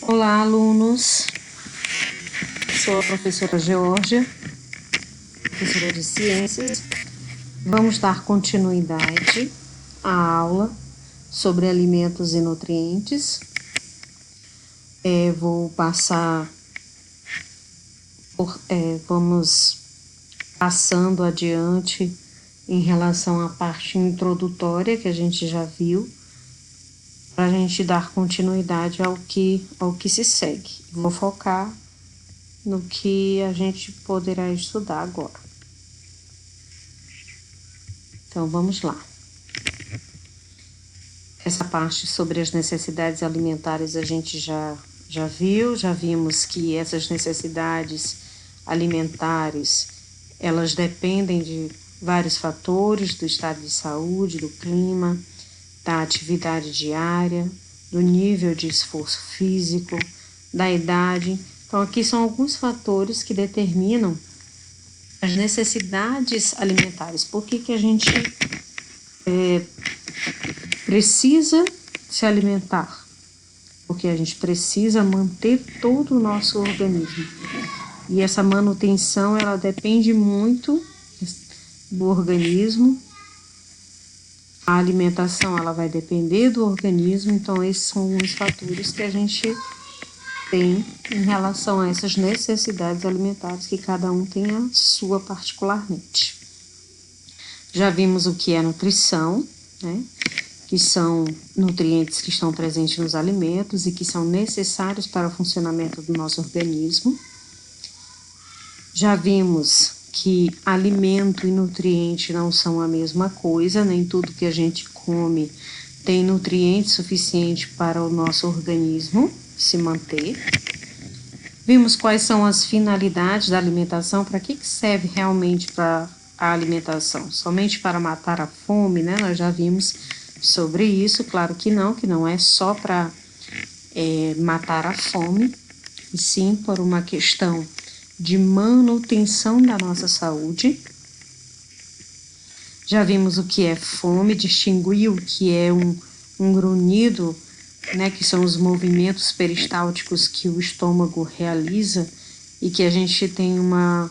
Olá, alunos. Sou a professora Geórgia, professora de Ciências. Vamos dar continuidade à aula sobre alimentos e nutrientes. Vamos passando adiante em relação à parte introdutória que a gente já viu, para a gente dar continuidade ao que se segue. Vou focar no que a gente poderá estudar agora. Então, vamos lá. Essa parte sobre as necessidades alimentares a gente já vimos que essas necessidades alimentares, elas dependem de vários fatores, do estado de saúde, do clima, da atividade diária, do nível de esforço físico, da idade. Então, aqui são alguns fatores que determinam as necessidades alimentares. Por que a gente precisa se alimentar? Porque a gente precisa manter todo o nosso organismo. E essa manutenção, ela depende muito do organismo. A alimentação, ela vai depender do organismo. Então, esses são os fatores que a gente tem em relação a essas necessidades alimentares, que cada um tem a sua particularmente. Já vimos o que é nutrição, né? Que são nutrientes que estão presentes nos alimentos e que são necessários para o funcionamento do nosso organismo. Já vimos que alimento e nutriente não são a mesma coisa, nem tudo que a gente come tem nutriente suficiente para o nosso organismo se manter. Vimos quais são as finalidades da alimentação, para que serve realmente para a alimentação? Somente para matar a fome, né? Nós já vimos sobre isso, claro que não é só para matar a fome, e sim por uma questão de manutenção da nossa saúde. Já vimos o que é fome, distinguir o que é um grunhido, né, que são os movimentos peristálticos que o estômago realiza e que a gente tem uma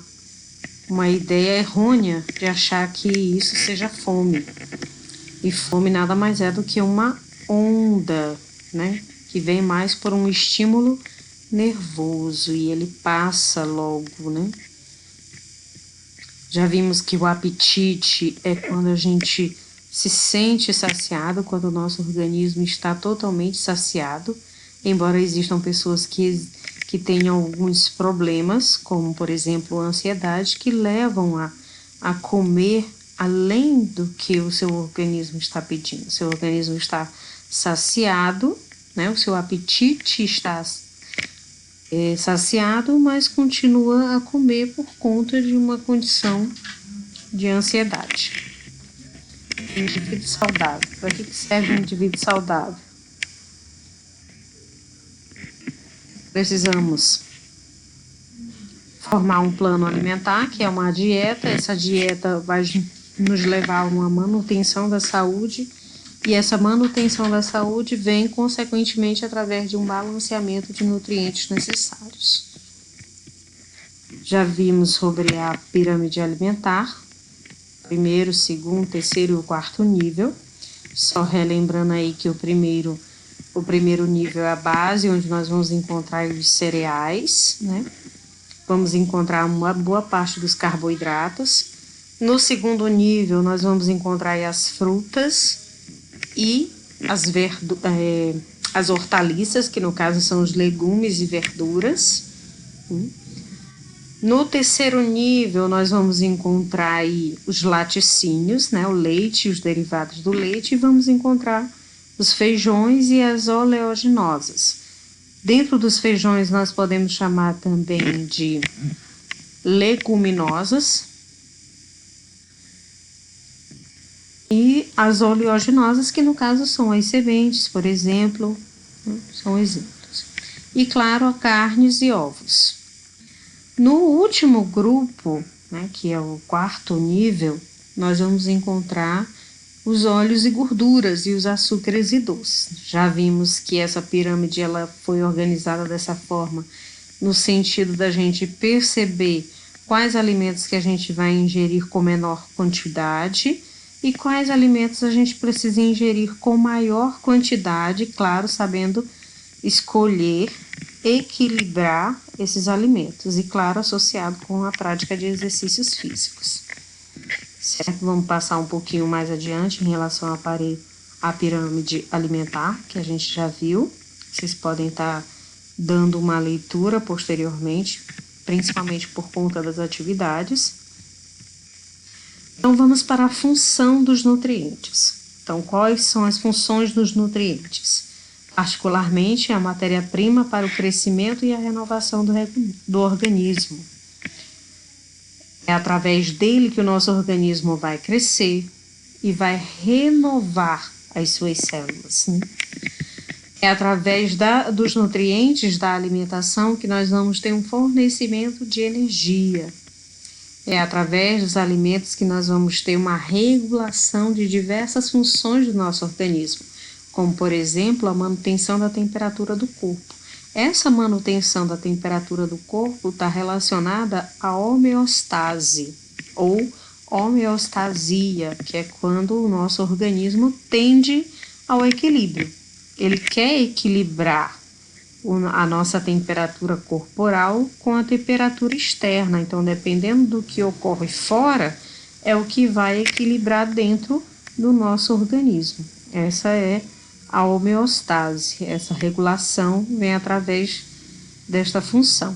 ideia errônea de achar que isso seja fome. E fome nada mais é do que uma onda, né, que vem mais por um estímulo nervoso e ele passa logo, né? Já vimos que o apetite é quando a gente se sente saciado, quando o nosso organismo está totalmente saciado, embora existam pessoas que tenham alguns problemas, como por exemplo a ansiedade, que levam a comer além do que o seu organismo está pedindo. O seu organismo está saciado, né? O seu apetite está saciado, mas continua a comer por conta de uma condição de ansiedade. Indivíduo saudável. Para que serve um indivíduo saudável? Precisamos formar um plano alimentar, que é uma dieta. Essa dieta vai nos levar a uma manutenção da saúde, e essa manutenção da saúde vem, consequentemente, através de um balanceamento de nutrientes necessários. Já vimos sobre a pirâmide alimentar, primeiro, segundo, terceiro e o quarto nível. Só relembrando aí que o primeiro nível é a base, onde nós vamos encontrar os cereais, né? Vamos encontrar uma boa parte dos carboidratos. No segundo nível, nós vamos encontrar as frutas e as hortaliças, que no caso são os legumes e verduras. No terceiro nível, nós vamos encontrar aí os laticínios, né, o leite e os derivados do leite, e vamos encontrar os feijões e as oleaginosas. Dentro dos feijões, nós podemos chamar também de leguminosas, e as oleaginosas, que no caso são as sementes, por exemplo, né, são exemplos. E claro, carnes e ovos. No último grupo, né, que é o quarto nível, nós vamos encontrar os óleos e gorduras e os açúcares e doces. Já vimos que essa pirâmide ela foi organizada dessa forma no sentido da gente perceber quais alimentos que a gente vai ingerir com menor quantidade e quais alimentos a gente precisa ingerir com maior quantidade, claro, sabendo escolher, equilibrar esses alimentos e, claro, associado com a prática de exercícios físicos. Certo? Vamos passar um pouquinho mais adiante em relação à pirâmide alimentar, que a gente já viu. Vocês podem estar dando uma leitura posteriormente, principalmente por conta das atividades. Então, vamos para a função dos nutrientes. Então, quais são as funções dos nutrientes? Particularmente, a matéria-prima para o crescimento e a renovação do organismo. É através dele que o nosso organismo vai crescer e vai renovar as suas células, né? É através dos nutrientes da alimentação que nós vamos ter um fornecimento de energia. É através dos alimentos que nós vamos ter uma regulação de diversas funções do nosso organismo, como, por exemplo, a manutenção da temperatura do corpo. Essa manutenção da temperatura do corpo está relacionada à homeostase ou homeostasia, que é quando o nosso organismo tende ao equilíbrio. Ele quer equilibrar a nossa temperatura corporal com a temperatura externa. Então, dependendo do que ocorre fora, é o que vai equilibrar dentro do nosso organismo. Essa é a homeostase. Essa regulação vem através desta função.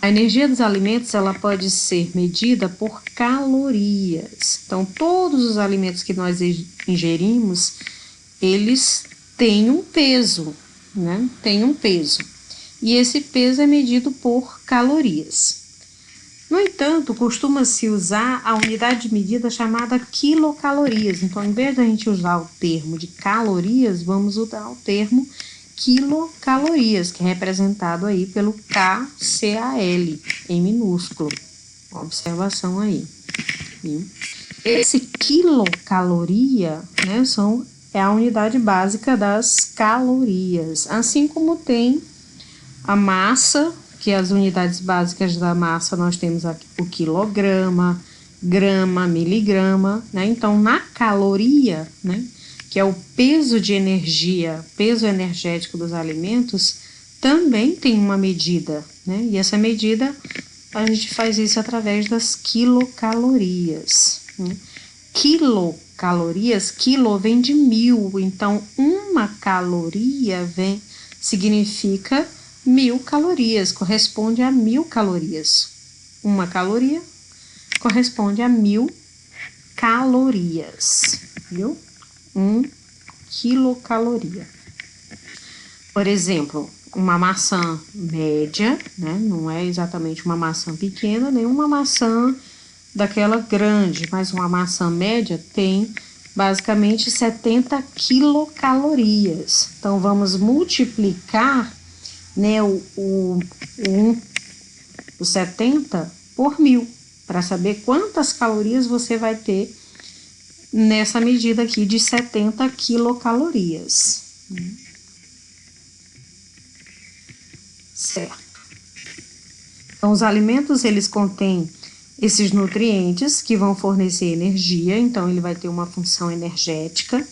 A energia dos alimentos ela pode ser medida por calorias. Então, todos os alimentos que nós ingerimos, eles têm um peso, né? Tem um peso. E esse peso é medido por calorias. No entanto, costuma-se usar a unidade de medida chamada quilocalorias. Então, em vez de a gente usar o termo de calorias, vamos usar o termo quilocalorias, que é representado aí pelo KCAL, em minúsculo. Observação aí. Esse quilocaloria, né, é a unidade básica das calorias, assim como tem a massa, que as unidades básicas da massa nós temos aqui o quilograma, grama, miligrama, né? Então, na caloria, né, que é o peso de energia, peso energético dos alimentos, também tem uma medida, né? E essa medida, a gente faz isso através das quilocalorias, né? Quilocalorias, quilo vem de 1000, então uma caloria significa 1000 calorias, corresponde a 1000 calorias. Uma caloria corresponde a 1000 calorias, viu? 1 quilocaloria. Por exemplo, uma maçã média, né? Não é exatamente uma maçã pequena, nem uma maçã daquela grande, mas uma maçã média tem basicamente 70 quilocalorias. Então, vamos multiplicar, né, o 70 por 1000, para saber quantas calorias você vai ter nessa medida aqui de 70 quilocalorias. Certo. Então, os alimentos, eles contêm esses nutrientes que vão fornecer energia, então ele vai ter uma função energética.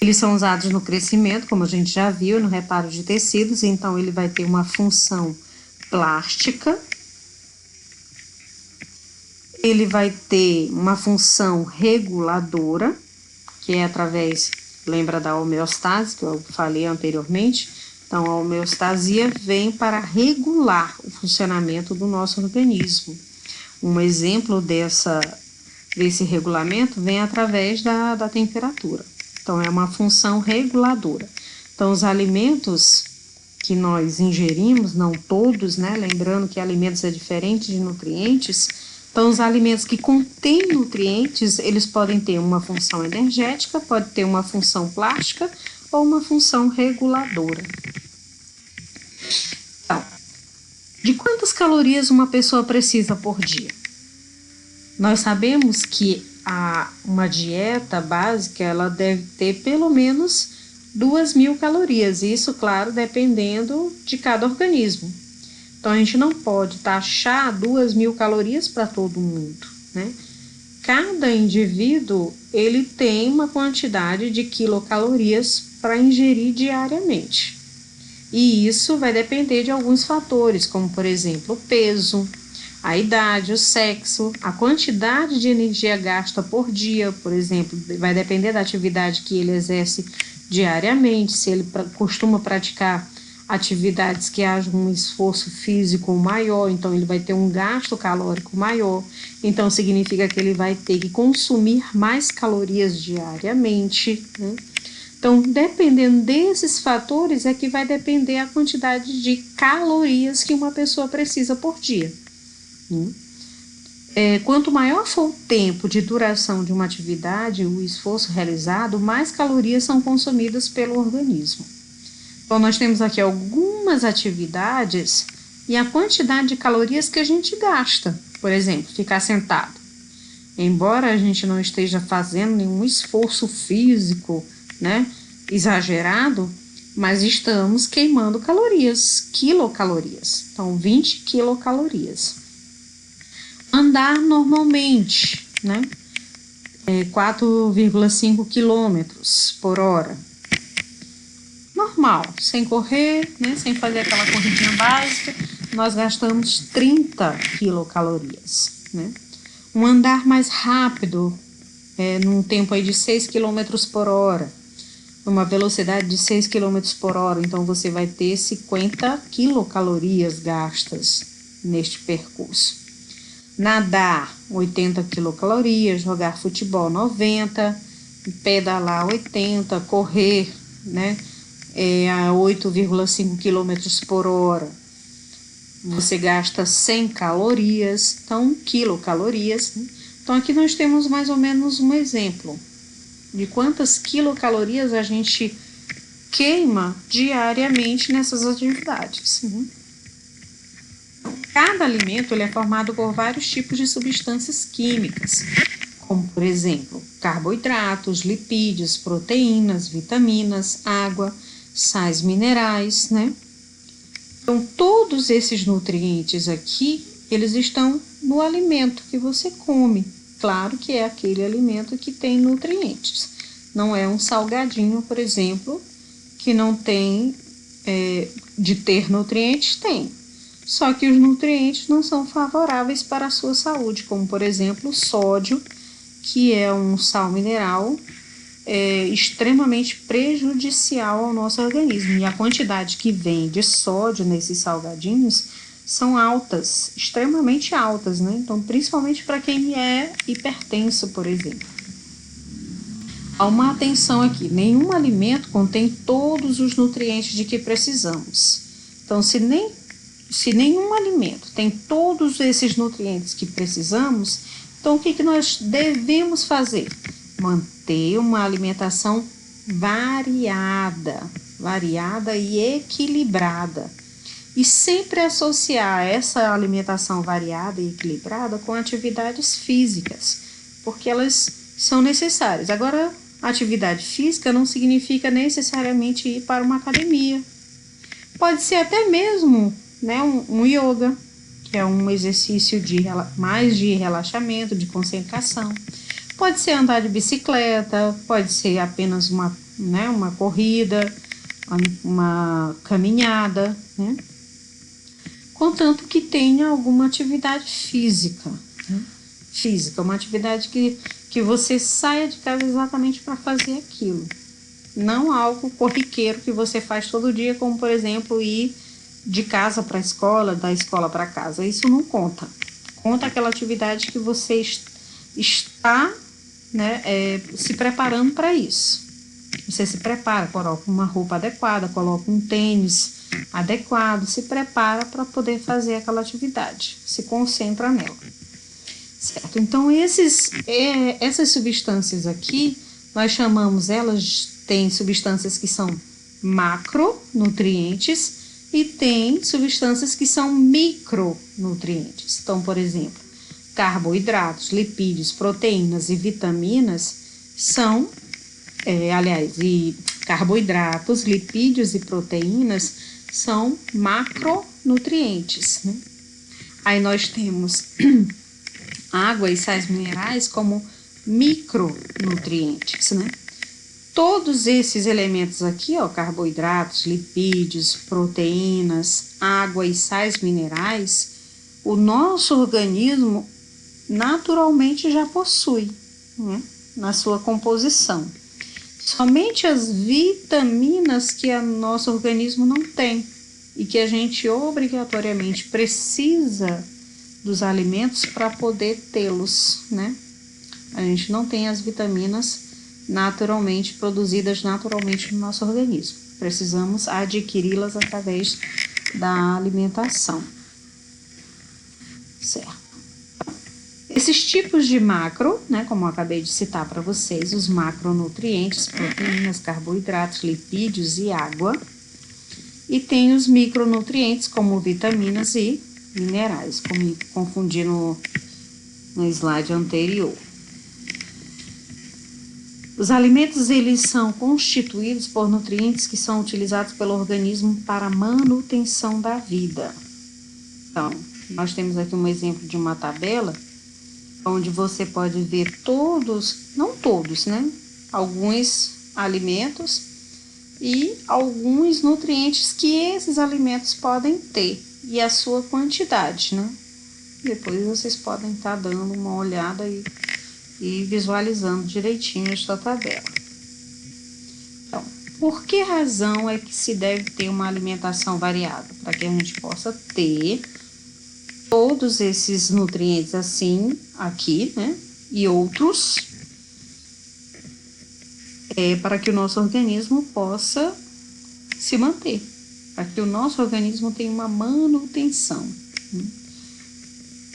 Eles são usados no crescimento, como a gente já viu, no reparo de tecidos, então ele vai ter uma função plástica. Ele vai ter uma função reguladora, que é através, lembra da homeostase, que eu falei anteriormente? Então, a homeostasia vem para regular o funcionamento do nosso organismo. Um exemplo desse regulamento vem através da temperatura. Então, é uma função reguladora. Então, os alimentos que nós ingerimos, não todos, né? Lembrando que alimentos é diferente de nutrientes. Então, os alimentos que contêm nutrientes, eles podem ter uma função energética, pode ter uma função plástica ou uma função reguladora. Então, de quantas calorias uma pessoa precisa por dia? Nós sabemos que uma dieta básica, ela deve ter pelo menos 2.000 calorias. Isso, claro, dependendo de cada organismo. Então, a gente não pode taxar 2.000 calorias para todo mundo, né? Cada indivíduo, ele tem uma quantidade de quilocalorias para ingerir diariamente. E isso vai depender de alguns fatores, como, por exemplo, o peso, a idade, o sexo, a quantidade de energia gasta por dia, por exemplo, vai depender da atividade que ele exerce diariamente, se ele costuma praticar atividades que hajam um esforço físico maior, então ele vai ter um gasto calórico maior, então significa que ele vai ter que consumir mais calorias diariamente, né? Então, dependendo desses fatores é que vai depender a quantidade de calorias que uma pessoa precisa por dia. Quanto maior for o tempo de duração de uma atividade, o esforço realizado, mais calorias são consumidas pelo organismo. Então, nós temos aqui algumas atividades e a quantidade de calorias que a gente gasta. Por exemplo, ficar sentado. Embora a gente não esteja fazendo nenhum esforço físico, né, exagerado, mas estamos queimando calorias, quilocalorias. Então, 20 quilocalorias. Andar normalmente, né, 4,5 quilômetros por hora. Normal, sem correr, né, sem fazer aquela corridinha básica, nós gastamos 30 quilocalorias, né? Um andar mais rápido, num tempo aí de 6 quilômetros por hora, numa velocidade de 6 quilômetros por hora, então você vai ter 50 quilocalorias gastas neste percurso. Nadar, 80 quilocalorias, jogar futebol, 90, pedalar, 80, correr, né, a 8,5 quilômetros por hora, você gasta 100 calorias, então quilocalorias, né? Então aqui nós temos mais ou menos um exemplo de quantas quilocalorias a gente queima diariamente nessas atividades, né? Cada alimento ele é formado por vários tipos de substâncias químicas, como, por exemplo, carboidratos, lipídios, proteínas, vitaminas, água, sais minerais, né? Então, todos esses nutrientes aqui, eles estão no alimento que você come. Claro que é aquele alimento que tem nutrientes. Não é um salgadinho, por exemplo, que não tem, de ter nutrientes, tem. Só que os nutrientes não são favoráveis para a sua saúde, como, por exemplo, o sódio, que é um sal mineral extremamente prejudicial ao nosso organismo. E a quantidade que vem de sódio nesses salgadinhos são altas, extremamente altas, né? Então, principalmente para quem é hipertenso, por exemplo. Há uma atenção aqui, nenhum alimento contém todos os nutrientes de que precisamos. Então, se nenhum alimento tem todos esses nutrientes que precisamos, então o que nós devemos fazer? Manter uma alimentação variada e equilibrada. E sempre associar essa alimentação variada e equilibrada com atividades físicas, porque elas são necessárias. Agora, atividade física não significa necessariamente ir para uma academia. Pode ser até mesmo, né, um yoga, que é um exercício mais de relaxamento, de concentração. Pode ser andar de bicicleta, pode ser apenas uma corrida, uma caminhada, né? Contanto que tenha alguma atividade física, né? Uma atividade que você saia de casa exatamente para fazer aquilo. Não algo corriqueiro que você faz todo dia, como, por exemplo, ir de casa para a escola, da escola para casa. Isso não conta. Conta aquela atividade que você está, né, se preparando para isso. Você se prepara, coloca uma roupa adequada, coloca um tênis adequado, se prepara para poder fazer aquela atividade, se concentra nela. Certo? Então, essas substâncias aqui, nós chamamos elas, tem substâncias que são macronutrientes e tem substâncias que são micronutrientes. Então, por exemplo, carboidratos, lipídios, proteínas e vitaminas são, e carboidratos, lipídios e proteínas são macronutrientes, né? Aí nós temos água e sais minerais como micronutrientes, né? Todos esses elementos aqui, ó, carboidratos, lipídios, proteínas, água e sais minerais, o nosso organismo naturalmente já possui, né, na sua composição. Somente as vitaminas que o nosso organismo não tem e que a gente obrigatoriamente precisa dos alimentos para poder tê-los, né? A gente não tem as vitaminas naturalmente produzidas naturalmente no nosso organismo. Precisamos adquiri-las através da alimentação. Certo. Esses tipos de macro, né, como eu acabei de citar para vocês, os macronutrientes, proteínas, carboidratos, lipídios e água. E tem os micronutrientes, como vitaminas e minerais, como confundi no slide anterior. Os alimentos, eles são constituídos por nutrientes que são utilizados pelo organismo para a manutenção da vida. Então, nós temos aqui um exemplo de uma tabela, onde você pode ver todos, não todos, né? Alguns alimentos e alguns nutrientes que esses alimentos podem ter e a sua quantidade, né? Depois vocês podem estar dando uma olhada e visualizando direitinho esta tabela. Então, por que razão é que se deve ter uma alimentação variada? Para que a gente possa ter todos esses nutrientes assim, aqui, né? E outros, para que o nosso organismo possa se manter, para que o nosso organismo tenha uma manutenção, né?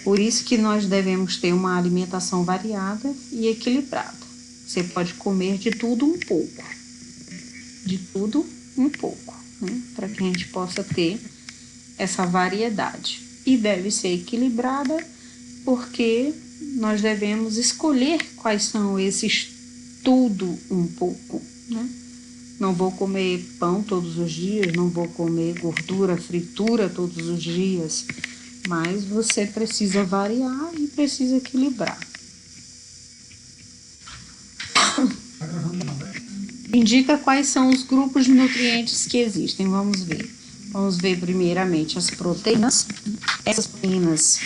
Por isso que nós devemos ter uma alimentação variada e equilibrada. Você pode comer de tudo um pouco. De tudo um pouco, né? Para que a gente possa ter essa variedade. E deve ser equilibrada porque nós devemos escolher quais são esses tudo um pouco, né? Não vou comer pão todos os dias, não vou comer gordura, fritura todos os dias, mas você precisa variar e precisa equilibrar. Indica quais são os grupos de nutrientes que existem. Vamos ver. Vamos ver primeiramente as proteínas. Essas proteínas,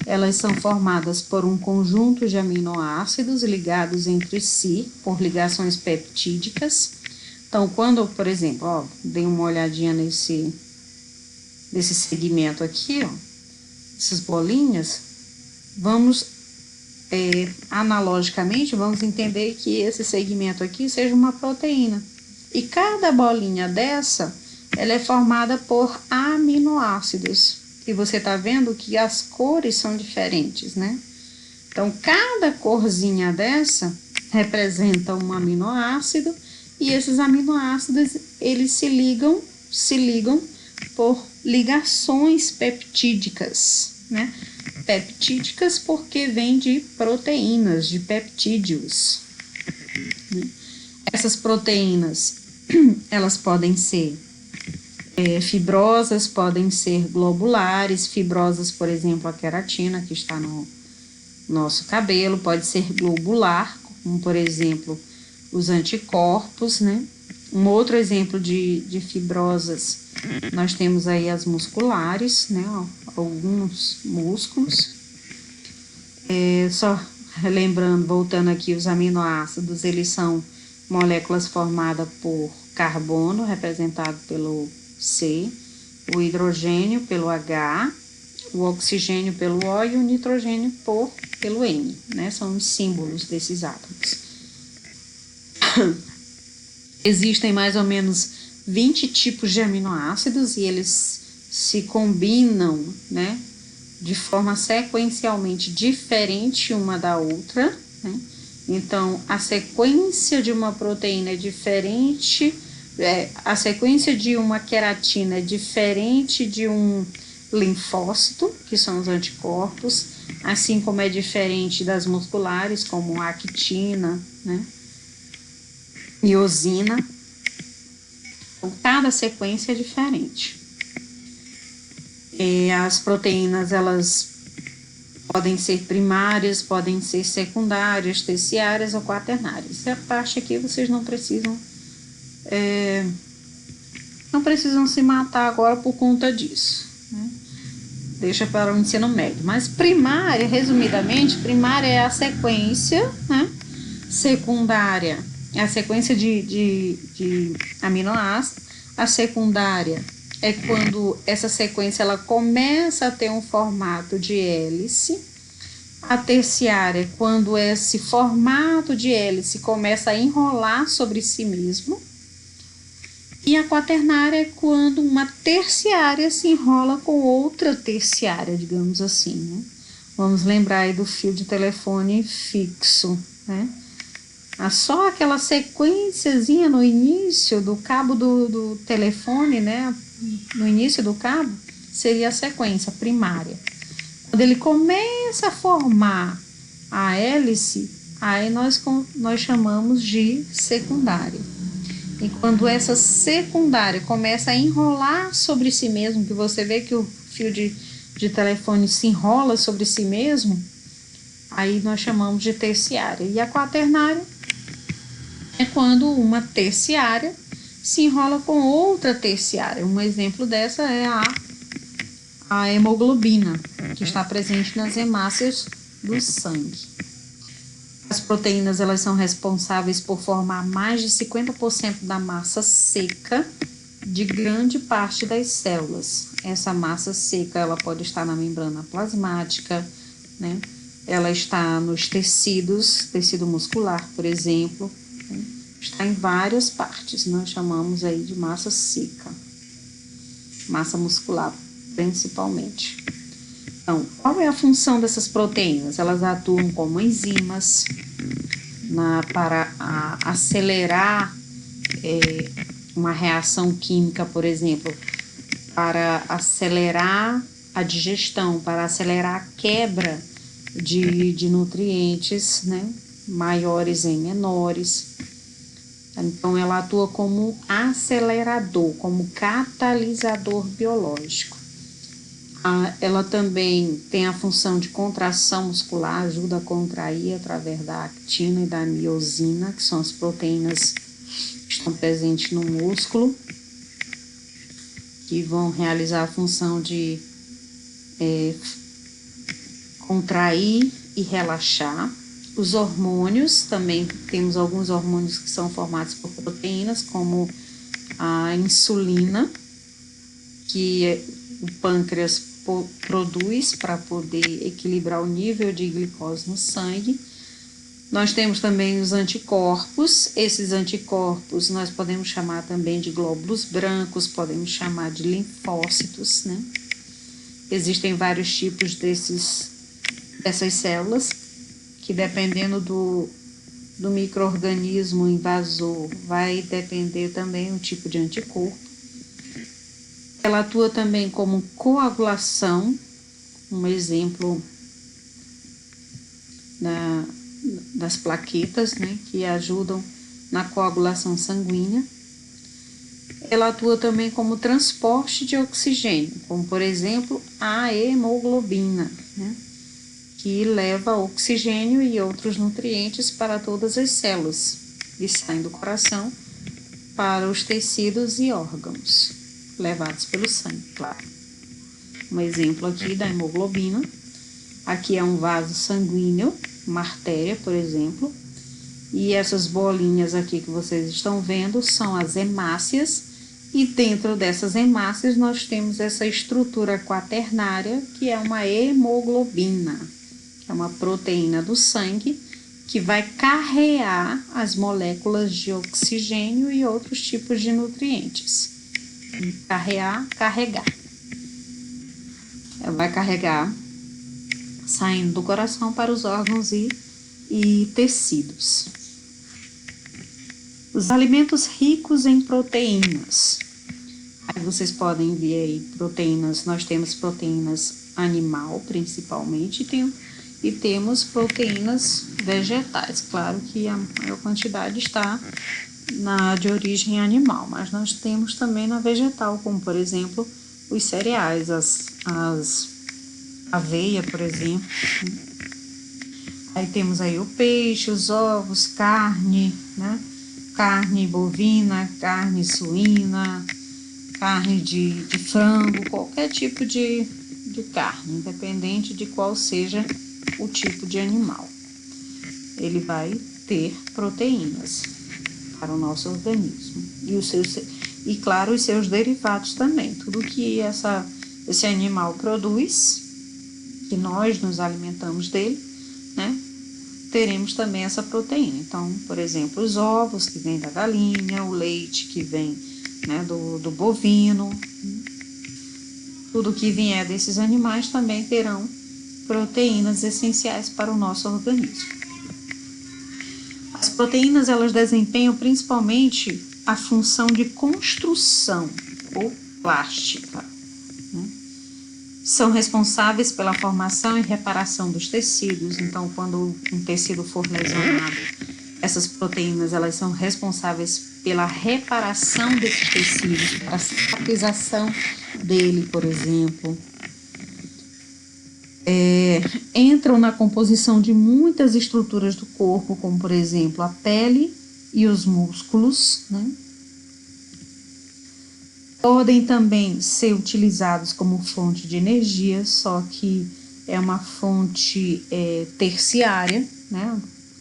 elas são formadas por um conjunto de aminoácidos ligados entre si por ligações peptídicas. Então, quando, por exemplo, ó, dei uma olhadinha nesse segmento aqui, ó, essas bolinhas, vamos, analogicamente, vamos entender que esse segmento aqui seja uma proteína. E cada bolinha dessa, ela é formada por aminoácidos. E você tá vendo que as cores são diferentes, né? Então, cada corzinha dessa representa um aminoácido e esses aminoácidos, eles se ligam por ligações peptídicas, né? Peptídicas porque vem de proteínas, de peptídeos. Essas proteínas, elas podem ser fibrosas, podem ser globulares. Fibrosas, por exemplo, a queratina que está no nosso cabelo, pode ser globular, como por exemplo os anticorpos, né? Um outro exemplo de fibrosas, nós temos aí as musculares, né? Alguns músculos. Só lembrando, voltando aqui, os aminoácidos, eles são moléculas formadas por carbono, representado pelo C, o hidrogênio pelo H, o oxigênio pelo O e o nitrogênio pelo N, né? São os símbolos desses átomos. Existem mais ou menos 20 tipos de aminoácidos e eles se combinam, né, de forma sequencialmente diferente uma da outra, né? Então, a sequência de uma proteína é diferente, a sequência de uma queratina é diferente de um linfócito, que são os anticorpos, assim como é diferente das musculares, como a actina, né? Miosina. Então, cada sequência é diferente. As proteínas, elas podem ser primárias, podem ser secundárias, terciárias ou quaternárias. Essa parte aqui vocês não precisam se matar agora por conta disso, né? Deixa para o ensino médio. Mas primária, resumidamente, primária é a sequência, né? Secundária é a sequência de aminoácidos. A secundária é quando essa sequência ela começa a ter um formato de hélice. A terciária é quando esse formato de hélice começa a enrolar sobre si mesmo. E a quaternária é quando uma terciária se enrola com outra terciária, digamos assim, né? Vamos lembrar aí do fio de telefone fixo, né? Só aquela sequenciazinha no início do cabo do telefone, né? No início do cabo, seria a sequência primária. Quando ele começa a formar a hélice, aí nós chamamos de secundária. E quando essa secundária começa a enrolar sobre si mesmo, que você vê que o fio de telefone se enrola sobre si mesmo, aí nós chamamos de terciária. E a quaternária é quando uma terciária se enrola com outra terciária. Um exemplo dessa é a hemoglobina, que está presente nas hemácias do sangue. As proteínas, elas são responsáveis por formar mais de 50% da massa seca de grande parte das células. Essa massa seca, ela pode estar na membrana plasmática, né? Ela está nos tecidos, tecido muscular, por exemplo, né? Está em várias partes, nós chamamos aí de massa seca, massa muscular principalmente. Então, qual é a função dessas proteínas? Elas atuam como enzimas para acelerar uma reação química, por exemplo, para acelerar a digestão, para acelerar a quebra de nutrientes, né, maiores em menores. Então, ela atua como acelerador, como catalisador biológico. Ela também tem a função de contração muscular, ajuda a contrair através da actina e da miosina, que são as proteínas que estão presentes no músculo, que vão realizar a função de contrair e relaxar. Os hormônios, também temos alguns hormônios que são formados por proteínas, como a insulina, que o pâncreas produz para poder equilibrar o nível de glicose no sangue. Nós temos também os anticorpos. Esses anticorpos nós podemos chamar também de glóbulos brancos, podemos chamar de linfócitos, né? Existem vários tipos dessas células, que dependendo do micro-organismo invasor, vai depender também do tipo de anticorpo. Ela atua também como coagulação, um exemplo das plaquetas, né, que ajudam na coagulação sanguínea. Ela atua também como transporte de oxigênio, como por exemplo a hemoglobina, né, que leva oxigênio e outros nutrientes para todas as células e saem do coração para os tecidos e órgãos, levados pelo sangue, claro. Um exemplo aqui da hemoglobina. Aqui é um vaso sanguíneo, uma artéria, por exemplo. E essas bolinhas aqui que vocês estão vendo são as hemácias. E dentro dessas hemácias nós temos essa estrutura quaternária, que é uma hemoglobina, que é uma proteína do sangue que vai carrear as moléculas de oxigênio e outros tipos de nutrientes. Carregar. Ela vai carregar saindo do coração para os órgãos e tecidos. Os alimentos ricos em proteínas. Aí vocês podem ver aí proteínas, nós temos proteínas animal principalmente, e tem e temos proteínas vegetais. Claro que a maior quantidade está na de origem animal, mas nós temos também na vegetal, como por exemplo os cereais, as aveia, por exemplo. Aí temos aí o peixe, os ovos, carne, né? Carne bovina, carne suína, carne de frango, qualquer tipo de carne, independente de qual seja o tipo de animal. Ele vai ter proteínas para o nosso organismo. E claro, os seus derivados também. Tudo que esse animal produz, que nós nos alimentamos dele, né? Teremos também essa proteína. Então, por exemplo, os ovos que vêm da galinha, o leite que vem, né, do bovino, tudo que vier desses animais também terão proteínas essenciais para o nosso organismo. As proteínas, elas desempenham principalmente a função de construção ou plástica, né? São responsáveis pela formação e reparação dos tecidos. Então, quando um tecido for lesionado, essas proteínas, elas são responsáveis pela reparação desses tecidos, para a cicatrização dele, por exemplo. Entram na composição de muitas estruturas do corpo, como por exemplo a pele e os músculos, né? Podem também ser utilizados como fonte de energia, só que é uma fonte terciária, né?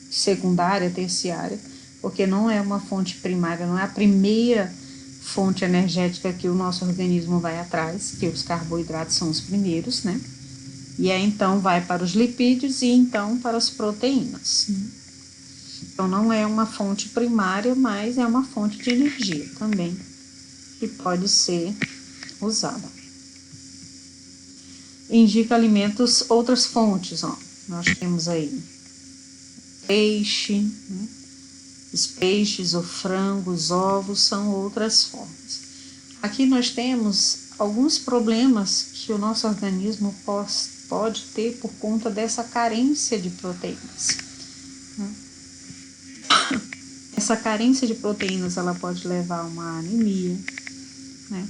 Secundária, terciária, porque não é uma fonte primária, não é a primeira fonte energética que o nosso organismo vai atrás, que os carboidratos são os primeiros, né? E aí então vai para os lipídios e então para as proteínas, né? Então não é uma fonte primária, mas é uma fonte de energia também, que pode ser usada. Indica alimentos, outras fontes, ó. Nós temos aí peixe, né? Os peixes, o frango, os ovos são outras formas. Aqui nós temos alguns problemas que o nosso organismo pode ter por conta dessa carência de proteínas, né? Essa carência de proteínas, ela pode levar a uma anemia, né?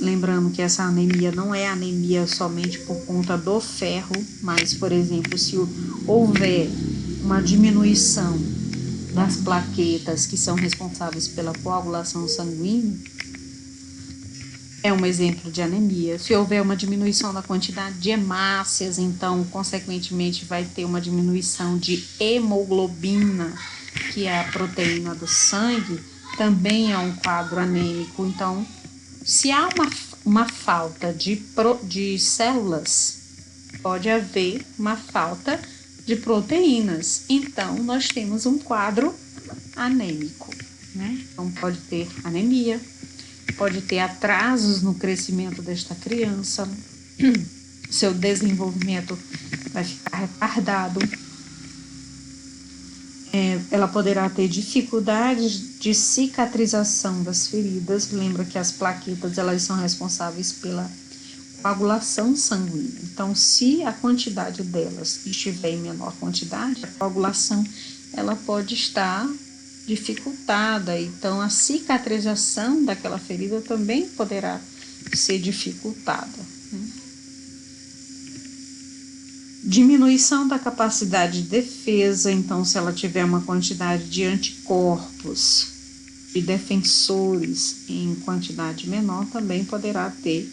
Lembrando que essa anemia não é anemia somente por conta do ferro, mas, por exemplo, se houver uma diminuição das plaquetas que são responsáveis pela coagulação sanguínea, é um exemplo de anemia. Se houver uma diminuição da quantidade de hemácias, então, consequentemente, vai ter uma diminuição de hemoglobina, que é a proteína do sangue, também é um quadro anêmico. Então, se há uma falta de células, pode haver uma falta de proteínas. Então, nós temos um quadro anêmico, né? Então, pode ter anemia, pode ter atrasos no crescimento desta criança, seu desenvolvimento vai ficar retardado. Ela poderá ter dificuldades de cicatrização das feridas. Lembra que as plaquetas, elas são responsáveis pela coagulação sanguínea. Então, se a quantidade delas estiver em menor quantidade, a coagulação ela pode estar dificultada. Então, a cicatrização daquela ferida também poderá ser dificultada, né? Diminuição da capacidade de defesa. Então, se ela tiver uma quantidade de anticorpos e defensores em quantidade menor, também poderá ter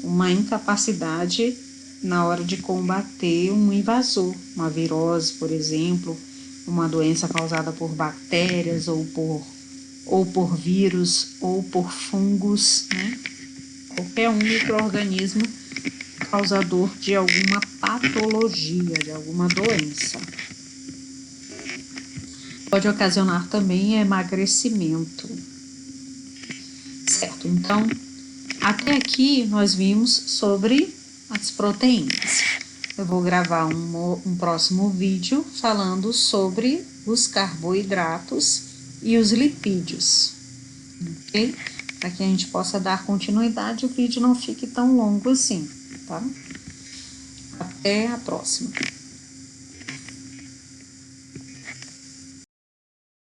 uma incapacidade na hora de combater um invasor, uma virose, por exemplo, uma doença causada por bactérias ou por vírus ou por fungos, né? Qualquer um micro-organismo causador de alguma patologia, de alguma doença. Pode ocasionar também emagrecimento. Certo, então, até aqui nós vimos sobre as proteínas. Eu vou gravar um próximo vídeo falando sobre os carboidratos e os lipídios, ok? Para que a gente possa dar continuidade e o vídeo não fique tão longo assim, tá? Até a próxima.